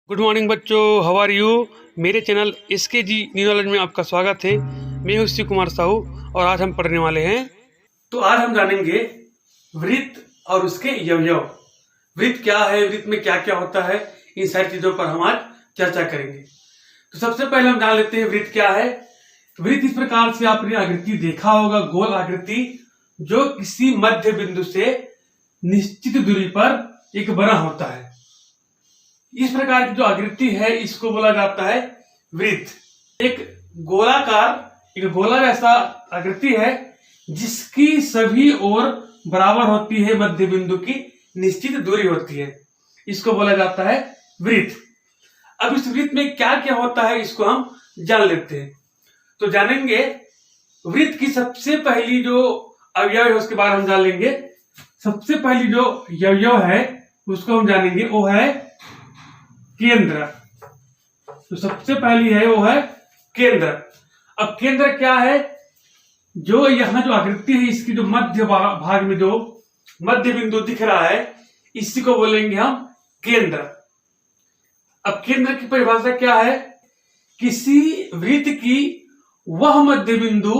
Good morning बच्चों, how are you. मेरे channel SK जी new knowledge में आपका स्वागत है। मैं हूं शिव कुमार साहू और आज हम पढ़ने वाले हैं। तो आज हम जानेंगे वृत्त और उसके अवयव। वृत्त क्या है, वृत्त में क्या क्या होता है, इन सारी चीजों पर हम आज चर्चा करेंगे। तो सबसे पहले हम जान लेते हैं वृत्त क्या है। वृत्त इस प्रकार से आपने आकृति देखा होगा, गोल आकृति जो किसी मध्य बिंदु से निश्चित दूरी पर एक बना होता है। इस प्रकार की जो आकृति है इसको बोला जाता है वृत्त। एक गोला जैसा आकृति है जिसकी सभी ओर बराबर होती है, मध्य बिंदु की निश्चित दूरी होती है, इसको बोला जाता है वृत्त। अब इस वृत्त में क्या क्या होता है इसको हम जान लेते हैं। तो जानेंगे वृत्त की सबसे पहली जो अवयव है उसके बारे में हम जान लेंगे। सबसे पहली जो अवयव है उसको हम जानेंगे, वो है केंद्र। तो सबसे पहली है वो है केंद्र। अब केंद्र क्या है, जो यहाँ जो आकृति है इसकी जो मध्य भाग में जो मध्य बिंदु दिख रहा है इसी को बोलेंगे हम केंद्र। अब केंद्र की परिभाषा क्या है, किसी वृत्त की वह मध्य बिंदु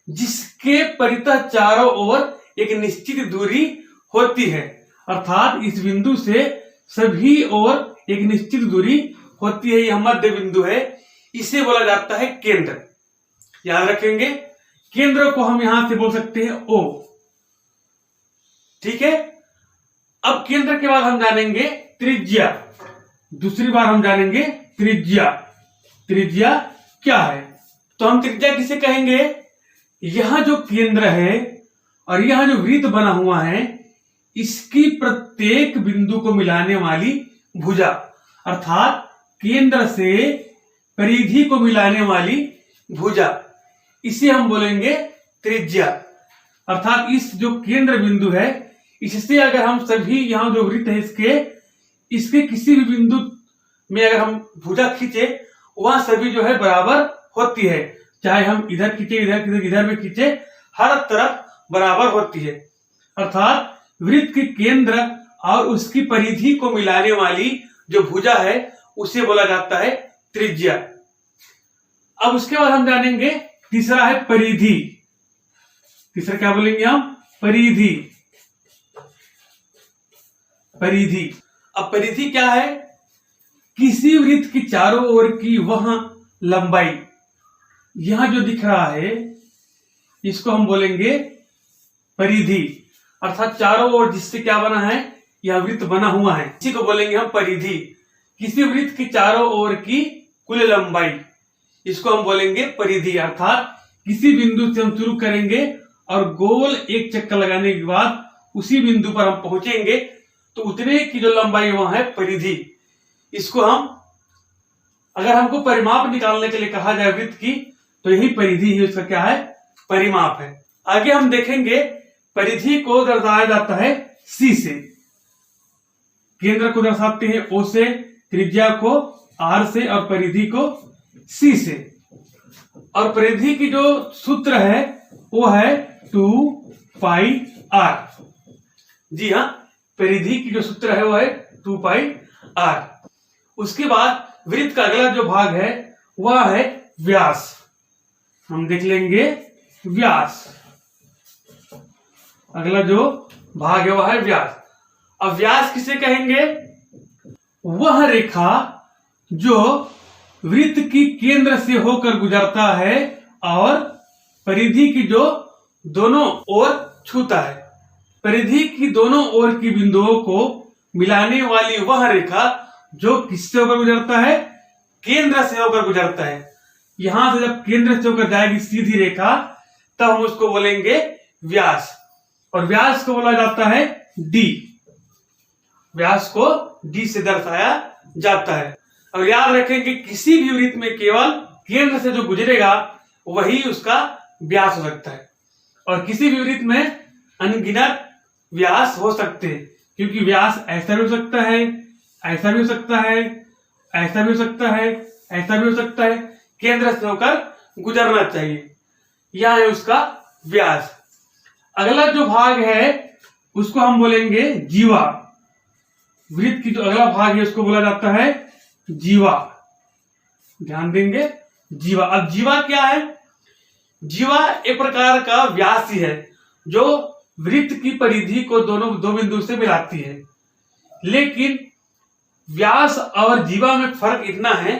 जिसके परितः चारों ओर एक निश्चित दूरी होती है, अर्थात इस बिंदु से सभी ओर एक निश्चित दूरी होती है, यह मध्य बिंदु है, इसे बोला जाता है केंद्र। याद रखेंगे, केंद्र को हम यहां से बोल सकते हैं ओ। ठीक है। अब केंद्र के बाद हम जानेंगे त्रिज्या। दूसरी बार हम जानेंगे त्रिज्या। त्रिज्या क्या है, तो हम त्रिज्या किसे कहेंगे, यहां जो केंद्र है और यहां जो वृत्त बना हुआ है इसकी प्रत्येक बिंदु को मिलाने वाली भुजा, अर्थात केंद्र से परिधि को मिलाने वाली भुजा, इसे हम बोलेंगे त्रिज्या। अर्थात इस जो केंद्र बिंदु है इससे अगर हम सभी यहां जो वृत्त है इसके किसी भी बिंदु में अगर हम भुजा खींचे वहां सभी जो है बराबर होती है, चाहे हम इधर खींचे इधर में खींचे, हर तरफ बराबर होती है। अर्थात वृत्त के केंद्र और उसकी परिधि को मिलाने वाली जो भुजा है उसे बोला जाता है त्रिज्या। अब उसके बाद हम जानेंगे तीसरा है परिधि। तीसरा क्या बोलेंगे हम, परिधि। परिधि। अब परिधि क्या है, किसी वृत्त की चारों ओर की वह लंबाई, यहां जो दिख रहा है इसको हम बोलेंगे परिधि। अर्थात चारों ओर जिससे क्या बना है, यह वृत्त बना हुआ है, इसी को बोलेंगे हम परिधि। किसी वृत्त की चारों ओर की कुल लंबाई, इसको हम बोलेंगे परिधि। अर्थात किसी बिंदु से हम शुरू करेंगे और गोल एक चक्कर लगाने के बाद उसी बिंदु पर हम पहुंचेंगे तो उतने की जो लंबाई वहां है परिधि। इसको हम, अगर हमको परिमाप निकालने के लिए कहा जाए वृत्त की, तो यही परिधि ही उसका क्या है, परिमाप है। आगे हम देखेंगे परिधि को दर्शाया जाता है सी से। केंद्र को दर्शाते हैं ओ से, त्रिज्या को आर से और परिधि को सी से। और परिधि की जो सूत्र है वो है 2πr। जी हाँ, परिधि की जो सूत्र है वो है 2πr। उसके बाद वृत्त का अगला जो भाग है वह है व्यास। हम देख लेंगे व्यास। अगला जो भाग है वह है व्यास। अब व्यास किसे कहेंगे, वह रेखा जो वृत्त की केंद्र से होकर गुजरता है और परिधि की जो दोनों ओर छूता है। परिधि की दोनों ओर की बिंदुओं को मिलाने वाली वह रेखा जो किससे होकर गुजरता है, केंद्र से होकर गुजरता है। यहां से जब केंद्र से होकर जाएगी सीधी रेखा तब हम उसको बोलेंगे व्यास। और व्यास को बोला जाता है डी। व्यास को डी से दर्शाया जाता है। और याद रखें कि किसी भी वृत्त में केवल केंद्र से जो गुजरेगा वही उसका व्यास हो सकता है, और किसी भी वृत्त में अनगिनत व्यास हो सकते हैं, क्योंकि व्यास ऐसा भी हो सकता है, ऐसा भी हो सकता है, ऐसा भी हो सकता है, ऐसा भी हो सकता है। केंद्र से होकर गुजरना चाहिए, यह है उसका व्यास। अगला जो भाग है उसको हम बोलेंगे जीवा। वृत्त की जो अगला भाग है उसको बोला जाता है जीवा। ध्यान देंगे, जीवा। अब जीवा क्या है? जीवा एक प्रकार का व्यास ही है जो वृत्त की परिधि को दोनों दो बिंदु से मिलाती है। लेकिन व्यास और जीवा में फर्क इतना है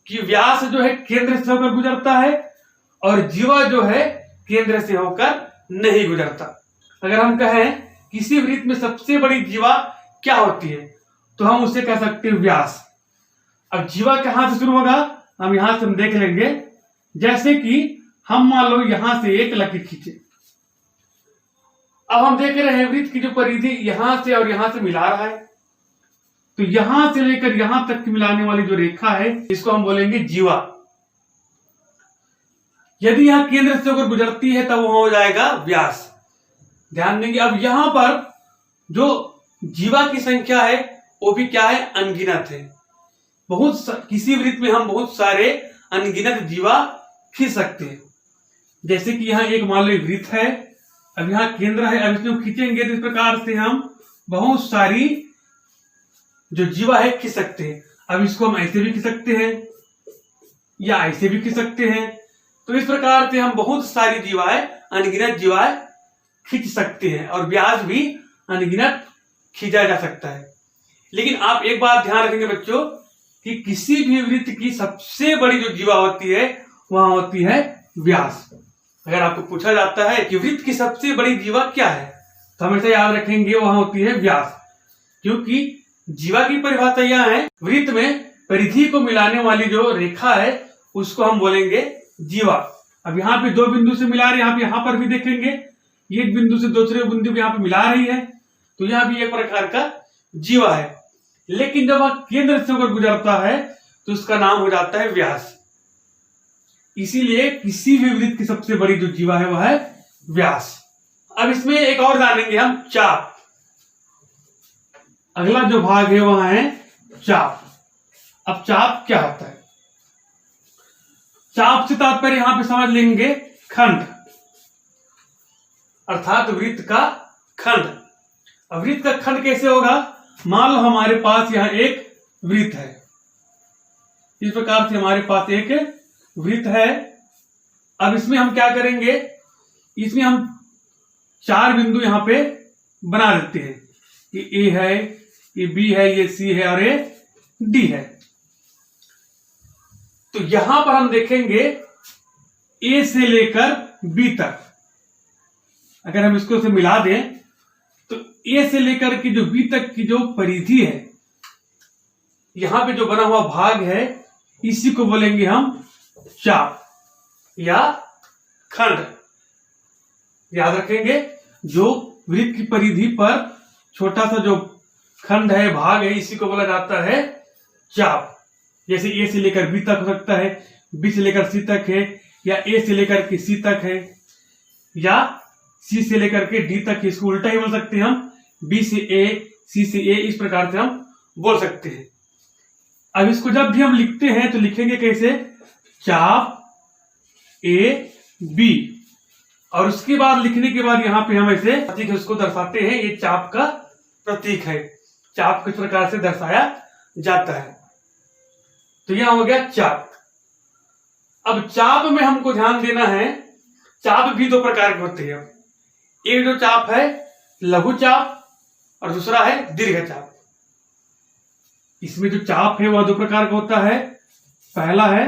कि व्यास जो है केंद्र से होकर गुजरता है और जीवा जो है केंद्र से होकर नहीं गुजरता। अगर हम कहें किसी वृत्त में सबसे बड़ी जीवा क्या होती है तो हम उसे कह सकते हैं व्यास। अब जीवा कहां से शुरू होगा, हम यहां से हम देख लेंगे। जैसे कि हम मान लो यहां से एक लकीर खींचे। अब हम देख रहे हैं वृत्त की जो परिधि यहां से और यहां से मिला रहा है, तो यहां से लेकर यहां तक की मिलाने वाली जो रेखा है इसको हम बोलेंगे जीवा। यदि यहां केंद्र से होकर गुजरती है तब वहां हो जाएगा व्यास। ध्यान देंगे, अब यहां पर जो जीवा की संख्या है वो भी क्या है, अनगिनत है। किसी वृत्त में हम बहुत सारे अनगिनत जीवा खींच सकते हैं। जैसे कि यहाँ एक मान लो वृत्त है, अब यहाँ केंद्र है, अब इसमें खींचेंगे तो इस प्रकार से हम बहुत सारी जो जीवा है खींच सकते हैं। अब इसको हम ऐसे भी खींच सकते हैं या ऐसे भी खींच सकते हैं। तो इस प्रकार से हम बहुत सारी जीवाएं, अनगिनत जीवाएं खींच सकते हैं और व्यास भी अनगिनत खींचा जा सकता है। लेकिन आप एक बात ध्यान रखेंगे बच्चों कि किसी भी वृत्त की सबसे बड़ी जो जीवा होती है वहां होती है व्यास। अगर आपको पूछा जाता है कि वृत्त की सबसे बड़ी जीवा क्या है तो हमेशा याद रखेंगे वहां होती है व्यास, क्योंकि जीवा की परिभाषा यह है, वृत्त में परिधि को मिलाने वाली जो रेखा है उसको हम बोलेंगे जीवा। अब यहाँ पे दो बिंदु से मिला रहे हैं, यहाँ पर भी देखेंगे एक बिंदु से दूसरे बिंदु को यहाँ पे मिला रही है, तो यहाँ भी एक प्रकार का जीवा है। लेकिन जब वह केंद्र से होकर गुजरता है तो उसका नाम हो जाता है व्यास। इसीलिए किसी भी वृत्त की सबसे बड़ी जो जीवा है वह है व्यास। अब इसमें एक और जानेंगे हम, चाप। अगला जो भाग है वह है चाप। अब चाप क्या होता है? चाप से तात्पर्य यहां पे समझ लेंगे खंड, अर्थात वृत्त का खंड। अब वृत्त का खंड कैसे होगा? मान लो हमारे पास यहां एक वृत्त है, इस प्रकार से हमारे पास एक वृत्त है। अब इसमें हम क्या करेंगे, इसमें हम चार बिंदु यहां पे बना देते हैं। ये ए है, ये बी है, ये सी है और ये डी है। तो यहां पर हम देखेंगे ए से लेकर बी तक, अगर हम इसको से मिला दें तो ए से लेकर के जो बी तक की जो परिधि है, यहां पे जो बना हुआ भाग है इसी को बोलेंगे हम चाप या खंड। याद रखेंगे, जो वृत्त की परिधि पर छोटा सा जो खंड है, भाग है, इसी को बोला जाता है चाप। जैसे ए से लेकर बी तक हो सकता है, बी से लेकर सी तक है, या ए से लेकर के सी तक है, या सी से लेकर के डी तक है। इसको उल्टा ही बोल सकते हैं हम, बी से ए, सी से ए, इस प्रकार से हम बोल सकते हैं। अब इसको जब भी हम लिखते हैं तो लिखेंगे कैसे, चाप ए बी, और उसके बाद लिखने के बाद यहां पे हम ऐसे प्रतीक उसको दर्शाते हैं, ये चाप का प्रतीक है। चाप किस प्रकार से दर्शाया जाता है, तो यहां हो गया चाप। अब चाप में हमको ध्यान देना है, चाप भी दो प्रकार के होते हैं। एक जो चाप है लघु चाप और दूसरा है दीर्घ चाप। इसमें जो चाप है वह दो प्रकार का होता है। पहला है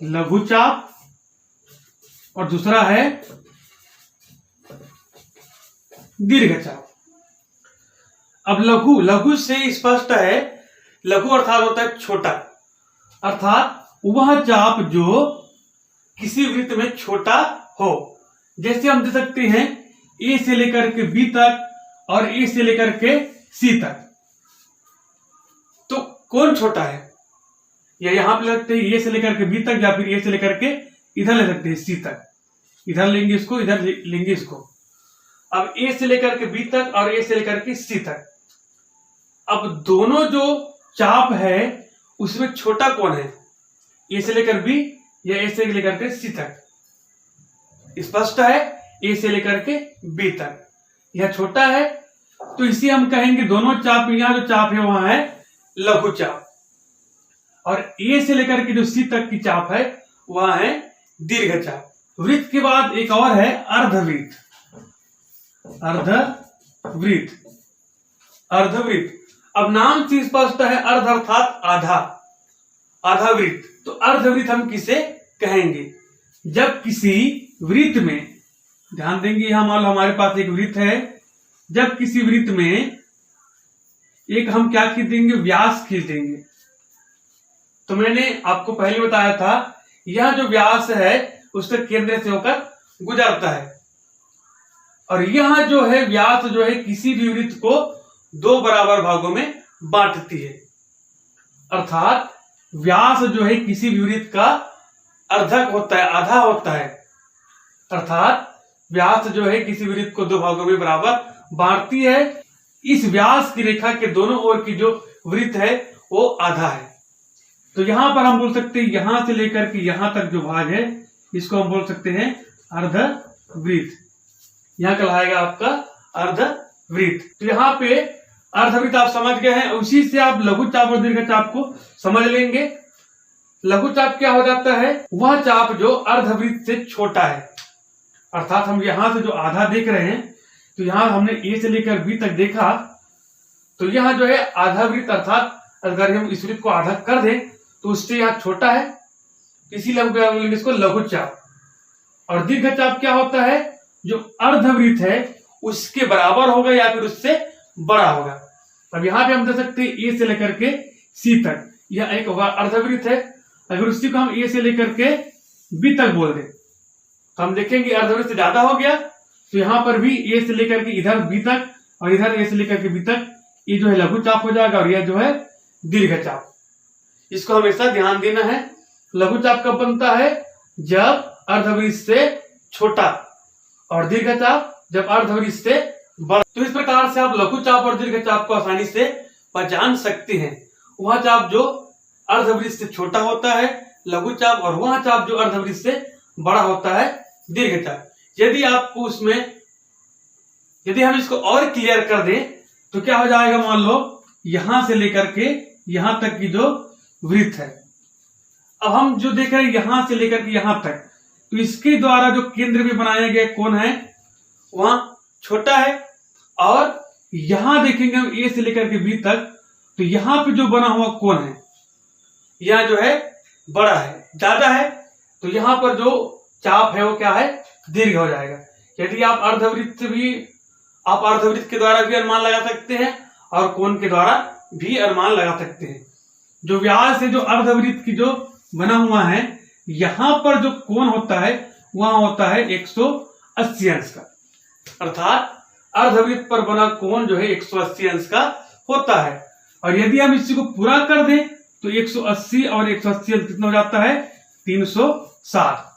लघु चाप और दूसरा है दीर्घ चाप। अब लघु से स्पष्ट है, लघु अर्थात होता है छोटा, अर्थात वह चाप जो किसी वृत्त में छोटा हो। जैसे हम दे सकते हैं ए से लेकर के बी तक और ए से लेकर के सी तक। तो कौन छोटा है, या यहां पे लगते हैं ए से लेकर के बी तक, या फिर ए से लेकर के इधर ले सकते हैं सी तक। इधर लेंगे इसको, इधर लेंगे इसको। अब ए से लेकर के बी तक और ए से लेकर के सी तक। अब दोनों जो चाप है उसमें छोटा कौन है, ए से लेकर बी या ए से लेकर के सी तक? स्पष्ट है, ए से लेकर के बी तक यह छोटा है। तो इसी हम कहेंगे दोनों चाप, यहां जो चाप है वहां है लघु चाप, और ए से लेकर के जो सी तक की चाप है वह है दीर्घ चाप। वृत्त के बाद एक और है अर्धवृत्त। अर्धवृत्त, अर्धवृत्त अब नाम से स्पष्ट है, अर्ध अर्थात आधा, आधा वृत्त। तो अर्धवृत्त हम किसे कहेंगे? जब किसी वृत्त में, ध्यान देंगे यहां मान लो हमारे पास एक वृत्त है, जब किसी वृत्त में एक हम क्या खींच देंगे? व्यास खींच देंगे। तो मैंने आपको पहले बताया था यह जो व्यास है उसके केंद्र से होकर गुजरता है, और यह जो है व्यास जो है किसी भी वृत्त को दो बराबर भागों में बांटती है। अर्थात व्यास जो है किसी भी वृत्त का अर्धक होता है, आधा होता है। अर्थात व्यास जो है किसी वृत्त को दो भागों में बराबर बांटती है। इस व्यास की रेखा के दोनों ओर की जो वृत्त है वो आधा है। तो यहां पर हम बोल सकते हैं यहां से लेकर के यहां तक जो भाग है इसको हम बोल सकते हैं अर्धवृत्त। यहां कहलाएगा आपका अर्धवृत्त। तो यहाँ पे अर्धवृत्त आप समझ गए हैं, उसी से आप लघु चाप और दीर्घ चाप को समझ लेंगे। लघु चाप क्या हो जाता है? वह चाप जो अर्धवृत्त से छोटा है। अर्थात हम यहां से जो आधा देख रहे हैं, तो यहां हमने ए से लेकर बी तक देखा, तो यह जो है आधा वृत्त, अर्थात अगर हम इस वृत्त को आधा कर दें तो उससे यह छोटा है, इसीलिए हम बोलेंगे इसको लघु चाप। और दीर्घ चाप क्या होता है? जो अर्धवृत्त है उसके बराबर होगा या फिर उससे बड़ा होगा। अब यहां पे हम दे सकते हैं ए से लेकर के सी तक, यह एक अर्धवृत्त है। अगर उसी को हम ए से लेकर के बी तक बोल दें तो हम देखेंगे अर्धवृत्त से ज्यादा हो गया, तो यहां पर भी ए से लेकर के इधर बी तक और इधर ए से लेकर के बी तक, ये जो है लघु चाप हो जाएगा और यह जो है दीर्घ चाप। इसको हमेशा ध्यान देना है। लघु चाप कब बनता है? जब अर्धवृत्त से छोटा, और दीर्घ चाप जब अर्धवृत्त से बड़ा। तो इस प्रकार से आप लघु चाप और दीर्घ चाप को आसानी से पहचान सकते हैं। वह चाप जो अर्धवृत्त से छोटा होता है लघु चाप, और वह चाप जो अर्धवृत्त से बड़ा होता है दीर्घ चाप। यदि आपको उसमें, यदि हम इसको और क्लियर कर दें तो क्या हो जाएगा? मान लो यहां से लेकर के यहां तक की जो वृत्त है, अब हम जो देख रहे हैं यहां से लेकर के यहां तक, तो इसके द्वारा जो केंद्र में बनाया गया कोण है वहां छोटा है, और यहां देखेंगे हम ए से लेकर के बी तक, तो यहां पे जो बना हुआ कोण है यह जो है बड़ा है, ज्यादा है। तो यहां पर जो चाप है वो क्या है? दीर्घ हो जाएगा। यदि आप अर्धवृत्त के द्वारा भी अनुमान लगा सकते हैं और कोण के द्वारा भी अनुमान लगा सकते हैं। जो व्यास है जो अर्धवृत्त की जो बना हुआ है, यहां पर जो कोण होता है वहां होता है 180 अंश का। अर्थात अर्धवृत्त पर बना कोण जो है 180 अंश का होता है। और यदि हम इसी को पूरा कर दें तो 180 और 180 अंश कितना हो जाता है? 360।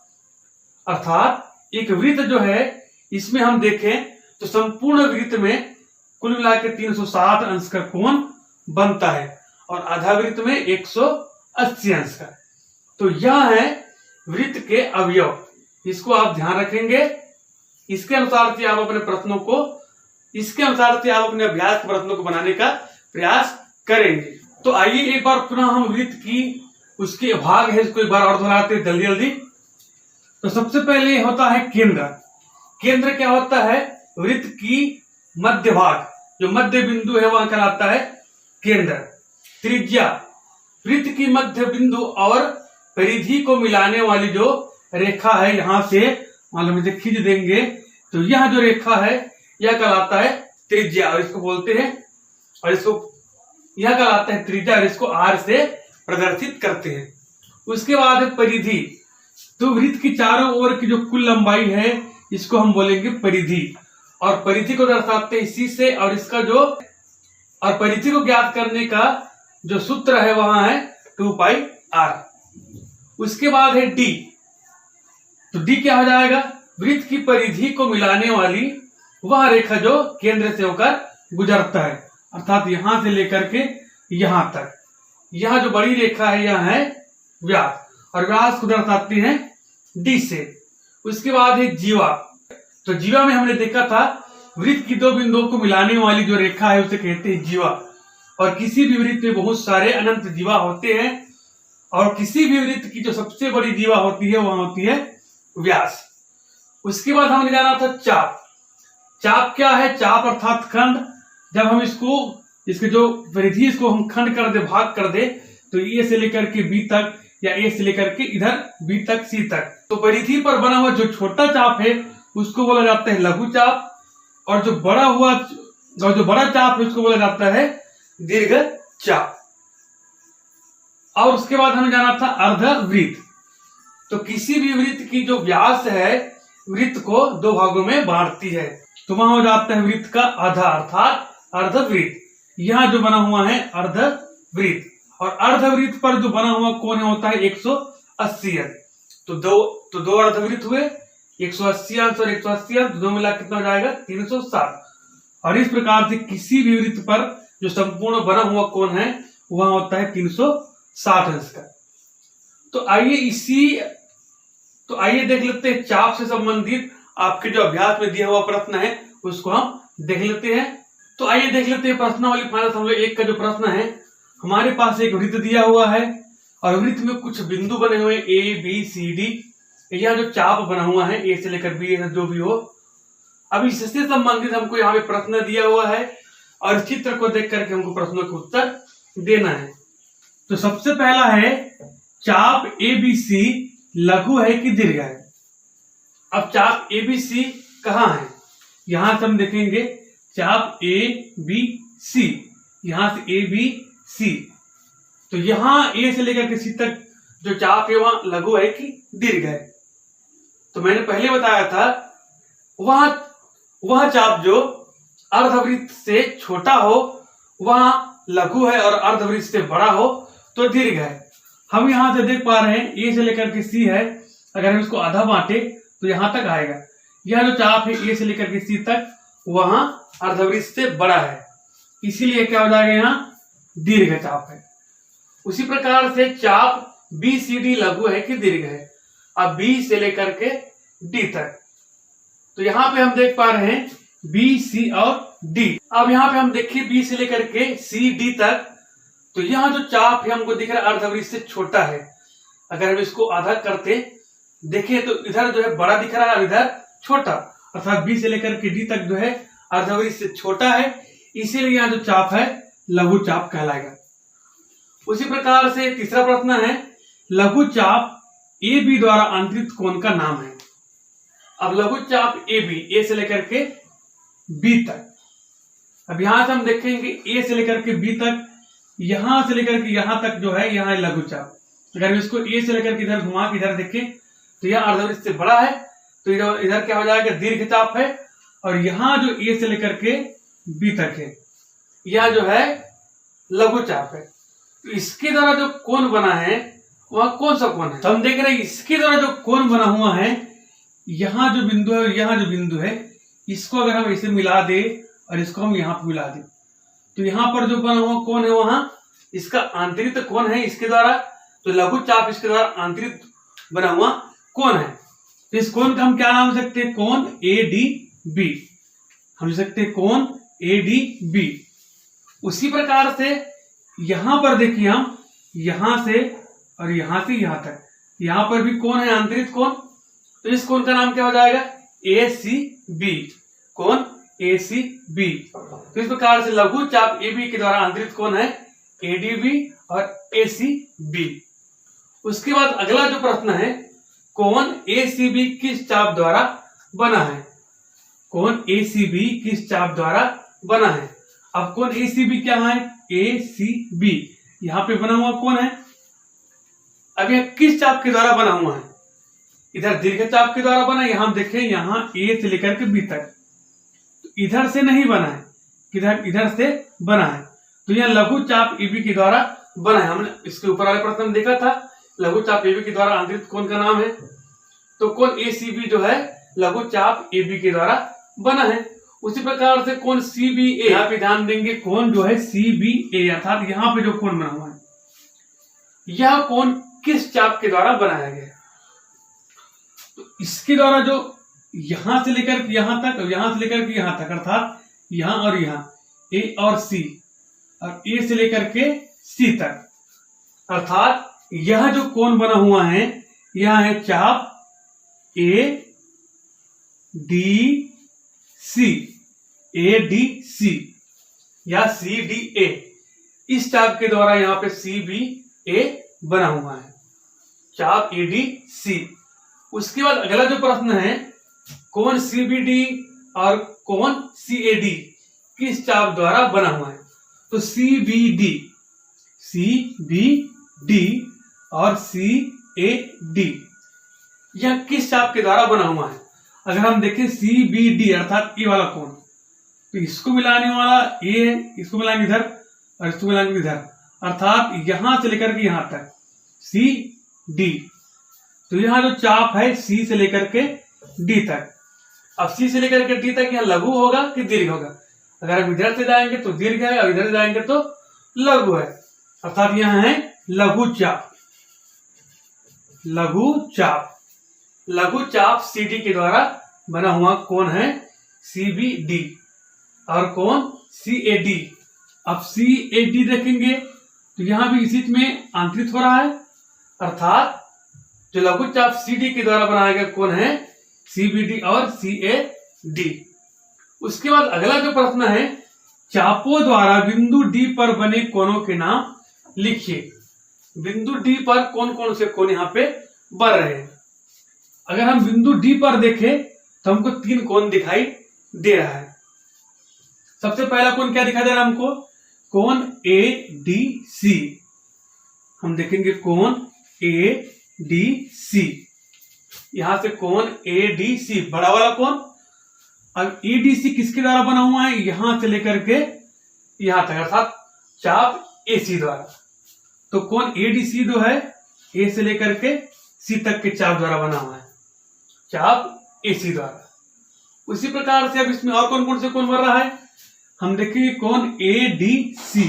अर्थात एक वृत्त जो है इसमें हम देखें तो संपूर्ण वृत्त में कुल मिला के 360 अंश का कोण बनता है, और आधा वृत्त में 180 अंश का। तो यह है वृत्त के अवयव, इसको आप ध्यान रखेंगे। इसके अनुसार से आप अपने प्रश्नों को, इसके अनुसार से आप अपने अभ्यास के प्रश्नों को बनाने का प्रयास करेंगे। तो आइए एक बार पुनः हम वृत्त की उसके भाग है इसको एक बार और दोहराते जल्दी जल्दी। तो सबसे पहले होता है केंद्र। केंद्र क्या होता है? वृत्त की मध्य भाग, जो मध्य बिंदु है वहां कहलाता है केंद्र। त्रिज्या, वृत्त की मध्य बिंदु और परिधि को मिलाने वाली जो रेखा है, यहां से मान लो इसे खींच देंगे तो यह जो रेखा है यह कहलाता है त्रिज्या, और इसको बोलते हैं, और इसको यह कहलाता है त्रिज्या, और इसको आर से प्रदर्शित करते हैं। उसके बाद है परिधि। तो वृत्त की चारों ओर की जो कुल लंबाई है इसको हम बोलेंगे परिधि, और परिधि को दर्शाते हैं इसी से, और इसका जो, और परिधि को ज्ञात करने का जो सूत्र है वहां है 2πr। उसके बाद है डी। तो डी क्या हो जाएगा? वृत्त की परिधि को मिलाने वाली वह रेखा जो केंद्र से होकर गुजरता है, अर्थात यहां से लेकर के यहां तक। यह जो बड़ी रेखा है यह है व्यास, और व्यास को दर्शाते हैं डी से। उसके बाद है जीवा। तो जीवा में हमने देखा था वृत्त की दो बिंदुओं को मिलाने वाली जो रेखा है उसे कहते हैं जीवा, और किसी भी वृत्त में बहुत सारे अनंत जीवा होते हैं, और किसी भी वृत्त की जो सबसे बड़ी जीवा होती है वह होती है व्यास। उसके बाद हमने जाना था चाप। चाप क्या है? चाप अर्थात खंड। जब हम इसके जो परिधि इसको हम खंड कर दे, भाग कर दे, तो ए से लेकर के बी तक या ए से लेकर के इधर बी तक सी तक, तो परिधि पर बना हुआ जो छोटा चाप है उसको बोला जाता है लघु चाप, और जो बड़ा चाप है उसको बोला जाता है दीर्घ चाप। और उसके बाद हमें जाना था अर्धवृत्त। तो किसी भी वृत्त की जो व्यास है वृत्त को दो भागों में बांटती है, तो वहां हो जाता है वृत्त का आधा अर्थात अर्धवृत्त। यहाँ जो बना हुआ है अर्धवृत्त, और अर्धवृत्त पर जो बना हुआ कोण होता है 180 अंश। तो दो अर्धवृत्त हुए, 180 अंश और 180 अंश, दो मिला कितना हो जाएगा? 360। और इस प्रकार से किसी भी वृत्त पर जो संपूर्ण बना हुआ कोण है वह होता है 360 अंश का। तो आइए देख लेते हैं चाप से संबंधित आपके जो अभ्यास में दिया हुआ प्रश्न है उसको हम देख लेते हैं। तो आइए देख लेते हैं प्रश्नावली 5.1 का जो प्रश्न है। हमारे पास एक वृत्त दिया हुआ है और वृत्त में कुछ बिंदु बने हुए ए बी सी डी। यह जो चाप बना हुआ है ए से लेकर बी जो भी हो, अब इससे संबंधित हमको यहाँ पे प्रश्न दिया हुआ है और इस चित्र को देख करके हमको प्रश्नों का उत्तर देना है। तो सबसे पहला है चाप ए बी सी लघु है कि दीर्घ है। अब चाप ए बी सी कहाँ है? यहां से हम देखेंगे चाप ए बी सी, यहां से ए बी सी, तो यहां ए से लेकर के सी तक जो चाप है वहां लघु है कि दीर्घ है? तो मैंने पहले बताया था वह चाप जो अर्धवृत्त से छोटा हो वहां लघु है और अर्धवृत्त से बड़ा हो तो दीर्घ है। हम यहां से देख पा रहे हैं ए से लेकर के सी है, अगर हम इसको आधा बांटे तो यहां तक आएगा। यह जो चाप है ए से लेकर के सी तक वहां अर्धवृत्त से बड़ा है, इसीलिए क्या हो जाएगा? यहाँ दीर्घ चाप है। उसी प्रकार से चाप बी सी डी लघु है कि दीर्घ है? अब बी से लेकर के डी तक, तो यहाँ पे हम देख पा रहे हैं बी सी और डी। अब यहाँ पे हम देखिए बी से लेकर के सी डी तक, तो यहाँ जो चाप है हमको दिख रहा है अर्धवृत्त से छोटा है। अगर हम इसको आधा करते देखिए तो इधर जो है बड़ा दिख रहा है और इधर छोटा, अर्थात बी से लेकर के डी तक जो है अर्धवृत्त से छोटा है, इसीलिए यहाँ जो चाप है लघु चाप कहलाएगा। उसी प्रकार से तीसरा प्रश्न है लघु चाप ए बी द्वारा अंतरित कोण का नाम है। अब लघु चाप ए बी, ए से लेकर के बी तक, अब यहां से हम देखेंगे ए से लेकर के बी तक, यहां से लेकर के यहां तक जो है यहाँ है लघु चाप। अगर हम इसको ए से लेकर के इधर घुमा के इधर देखें तो यह अर्धवृत्त से बड़ा है, तो इधर क्या हो जाएगा? दीर्घ चाप है। और यहाँ जो ए से लेकर के बी तक है यह जो है लघु चाप है। तो इसके द्वारा जो कोण बना है वह कौन सा कोण है? तो हम देख रहे हैं इसके द्वारा जो कोण बना हुआ है, यहाँ जो बिंदु है और यहाँ जो बिंदु है, इसको अगर हम इसे मिला दे और इसको हम यहाँ पर मिला दे तो यहाँ पर जो बना हुआ कोण है वहां इसका आंतरिक कोण है इसके द्वारा, तो लघु चाप इसके द्वारा आंतरिक बना हुआ कोण है। तो इस कोण का हम क्या नाम सकते हैं? कोण ए डी बी, हम लिख सकते हैं कोण ए डी बी। उसी प्रकार से यहां पर देखिए हम यहां से और यहां से यहां तक, यहां पर भी कोण है आंतरिक कोण, तो इस कोण का नाम क्या हो जाएगा? ए सी बी, कोण ए सी बी। तो इस प्रकार से लघु चाप ए बी के द्वारा आंतरिक कोण है ए डी बी और ए सी बी। उसके बाद अगला जो प्रश्न है कोण ए सी बी किस चाप द्वारा बना है? कोण ए सी बी किस चाप द्वारा बना है? अब कोण ए सी बी क्या है? ए सी बी यहाँ पे बना हुआ कोण है। अब यह किस चाप के द्वारा बना हुआ है? इधर दीर्घ चाप के द्वारा बना है। यहां देखें यहाँ ए से लेकर के बी तक, तो इधर से नहीं बना है, इधर से बना है, तो यह लघु चाप ए बी के द्वारा बना है। हमने इसके ऊपर वाले प्रश्न में देखा था लघु चाप ए बी के द्वारा आंतरिक कोण का नाम है, तो कोण ए सी बी जो है लघु चाप ए बी के द्वारा बना है। उसी प्रकार से कोण सी बी ए, यहाँ पे ध्यान देंगे कोण जो है सी बी ए, अर्थात यहाँ पे जो कोण बना हुआ है यह कोण किस चाप के द्वारा बनाया गया? तो इसके द्वारा जो यहां से लेकर यहां तक, यहां से लेकर के यहां तक, अर्थात यहां और यहां ए और सी, और ए से लेकर के सी तक, अर्थात यह जो कोण बना हुआ है यह है चाप A D C, A D C या सी डी ए। इस चाप के द्वारा यहाँ पे सी बी ए बना हुआ है, चाप ए डी सी। उसके बाद अगला जो प्रश्न है, कोण सी बी डी और कोण सी ए डी किस चाप द्वारा बना हुआ है? तो सी बी डी और सी ए डी यह किस चाप के द्वारा बना हुआ है? अगर हम देखें सी बी डी अर्थात ये वाला कोण, तो इसको मिलाने वाला ए है, इसको मिलाएंगे इधर और इसको मिलाएंगे इधर, अर्थात यहां से लेकर के यहां तक सी डी। तो यहां जो चाप है सी से लेकर के डी तक, अब सी से लेकर के डी तक यहां लघु होगा कि दीर्घ होगा? अगर हम इधर से जाएंगे तो दीर्घ है और इधर से जाएंगे तो लघु है, अर्थात यहां है लघु चाप। लघु चाप सी डी के द्वारा बना हुआ कोण है सी बी डी और कोण सी ए डी। अब सी ए डी देखेंगे तो यहां भी इसी में अंतरित हो रहा है, अर्थात जो लघु चाप सी डी के द्वारा बनाया गया कोण है सी बी डी और सी ए डी। उसके बाद अगला जो प्रश्न है, चापों द्वारा बिंदु डी पर बने कोणों के नाम लिखिए। बिंदु डी पर कौन कौन से कोण यहाँ पे बन रहे हैं? अगर हम बिंदु डी पर देखें तो हमको 3 कोण दिखाई दे रहा है। सबसे पहला कोण क्या दिखाई दे रहा है हमको? कोण ए डी सी। हम देखेंगे कोण ए डी सी, यहां से कोण ए डी सी बड़ा वाला कोण। अब ए डी सी किसके द्वारा बना हुआ है? यहां से लेकर के यहां तक, अर्थात चाप ए सी द्वारा। तो कोण ए डी सी जो है ए से लेकर के सी तक के चाप द्वारा बना हुआ है, चाप ए सी द्वारा। उसी प्रकार से अब इसमें और कौन कौन से कोण बन रहा है? हम देखेंगे कोण ए डी सी,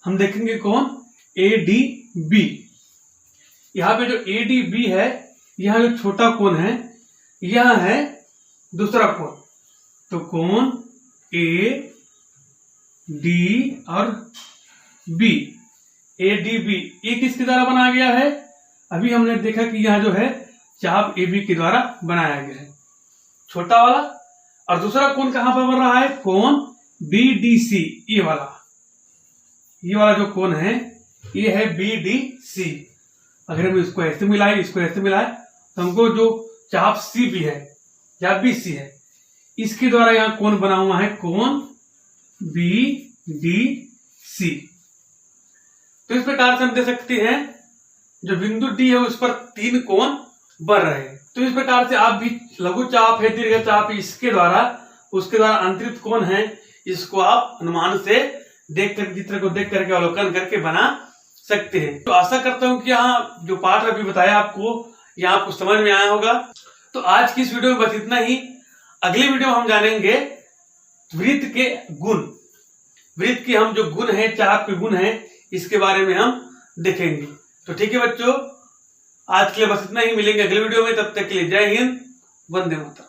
हम देखेंगे कोण ए डी बी। यहां पे जो ए डी बी है, यहां जो छोटा कोण है यह है दूसरा कोण। तो कोण ए डी और बी, ए डी बी ये किसके द्वारा बनाया गया है? अभी हमने देखा कि यह जो है चाप ए बी के द्वारा बनाया गया है, छोटा वाला। और दूसरा कोण कहां पर बन रहा है? कोण बी डी सी, ये वाला जो कोण है ये है बी डी सी। अगर हम इसको ऐसे मिलाए, इसको ऐसे मिलाए, तो हमको जो चाप सी बी है या बी सी है इसके द्वारा यहां कोण बना हुआ है कोण बी डी सी। तो इस प्रकार से हम देख सकते हैं जो बिंदु डी है उस पर 3 कोण बन रहे हैं। तो इस प्रकार से आप भी लघु चाप है, दीर्घ चाप है, इसके द्वारा उसके द्वारा अंतरित कोण है, इसको आप अनुमान से देख कर चित्र को देख करके अवलोकन करके बना सकते हैं। तो आशा करता हूं कि यहाँ जो पाठ अभी बताया आपको यहाँ आपको समझ में आया होगा। तो आज की इस वीडियो में बस इतना ही। अगली वीडियो में हम जानेंगे वृत्त के गुण, वृत्त के हम जो गुण है, चाप के गुण है, इसके बारे में हम देखेंगे। तो ठीक है बच्चों, आज के लिए बस इतना ही। मिलेंगे अगले वीडियो में, तब तक के लिए जय हिंद, वंदे मातरम।